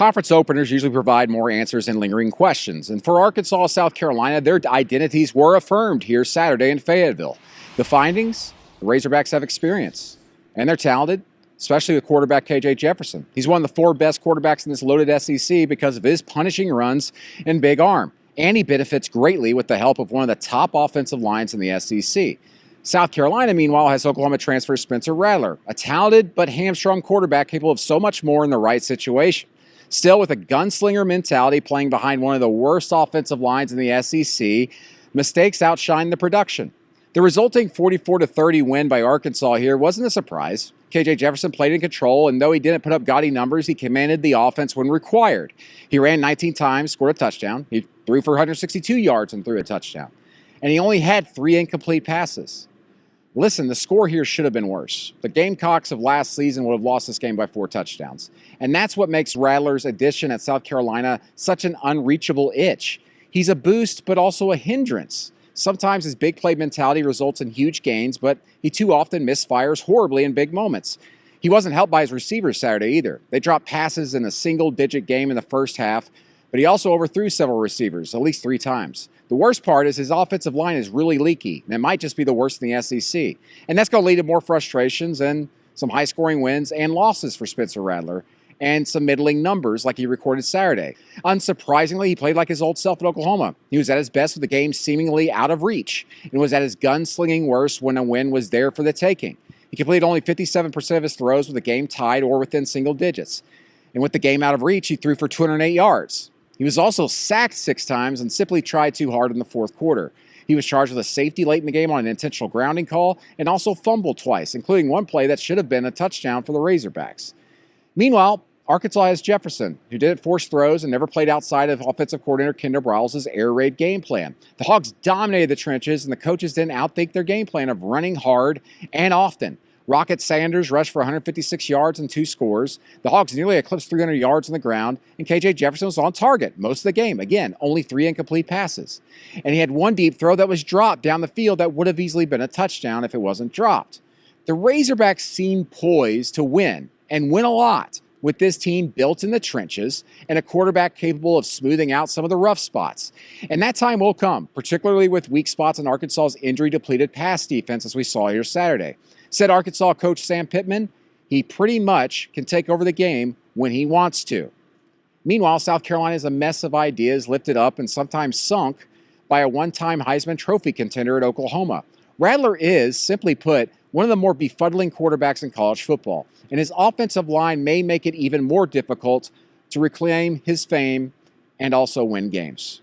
Conference openers usually provide more answers and lingering questions, and for Arkansas, South Carolina, their identities were affirmed here Saturday in Fayetteville. The findings? The Razorbacks have experience, and they're talented, especially with quarterback KJ Jefferson. He's one of the 4 best quarterbacks in this loaded SEC because of his punishing runs and big arm, and he benefits greatly with the help of one of the top offensive lines in the SEC. South Carolina, meanwhile, has Oklahoma transfer Spencer Rattler, a talented but hamstrung quarterback capable of so much more in the right situation. Still, with a gunslinger mentality playing behind one of the worst offensive lines in the SEC, mistakes outshine the production. The resulting 44-30 win by Arkansas here wasn't a surprise. KJ Jefferson played in control, and though he didn't put up gaudy numbers, he commanded the offense when required. He ran 19 times, scored a touchdown. He threw for 162 yards and threw a touchdown. And he only had 3 incomplete passes. Listen, the score here should have been worse. The Gamecocks of last season would have lost this game by 4 touchdowns. And that's what makes Rattler's addition at South Carolina such an unreachable itch. He's a boost, but also a hindrance. Sometimes his big play mentality results in huge gains, but he too often misfires horribly in big moments. He wasn't helped by his receivers Saturday either. They dropped passes in a single-digit game in the first half, but he also overthrew several receivers, at least 3 times. The worst part is his offensive line is really leaky, and it might just be the worst in the SEC. And that's going to lead to more frustrations and some high-scoring wins and losses for Spencer Rattler, and some middling numbers like he recorded Saturday. Unsurprisingly, he played like his old self at Oklahoma. He was at his best with the game seemingly out of reach, and was at his gunslinging worst when a win was there for the taking. He completed only 57% of his throws with the game tied or within single digits. And with the game out of reach, he threw for 208 yards. He was also sacked 6 times and simply tried too hard in the fourth quarter. He was charged with a safety late in the game on an intentional grounding call and also fumbled twice, including one play that should have been a touchdown for the Razorbacks. Meanwhile, Arkansas has Jefferson, who didn't force throws and never played outside of offensive coordinator Kendall Briles' air raid game plan. The Hogs dominated the trenches, and the coaches didn't outthink their game plan of running hard and often. Rocket Sanders rushed for 156 yards and 2 scores. The Hogs nearly eclipsed 300 yards on the ground, and KJ Jefferson was on target most of the game. Again, only 3 incomplete passes. And he had 1 deep throw that was dropped down the field that would have easily been a touchdown if it wasn't dropped. The Razorbacks seem poised to win, and win a lot, with this team built in the trenches and a quarterback capable of smoothing out some of the rough spots. And that time will come, particularly with weak spots in Arkansas's injury-depleted pass defense, as we saw here Saturday. Said Arkansas coach Sam Pittman, he pretty much can take over the game when he wants to. Meanwhile, South Carolina is a mess of ideas lifted up and sometimes sunk by a one-time Heisman Trophy contender at Oklahoma. Rattler is, simply put, one of the more befuddling quarterbacks in college football, and his offensive line may make it even more difficult to reclaim his fame and also win games.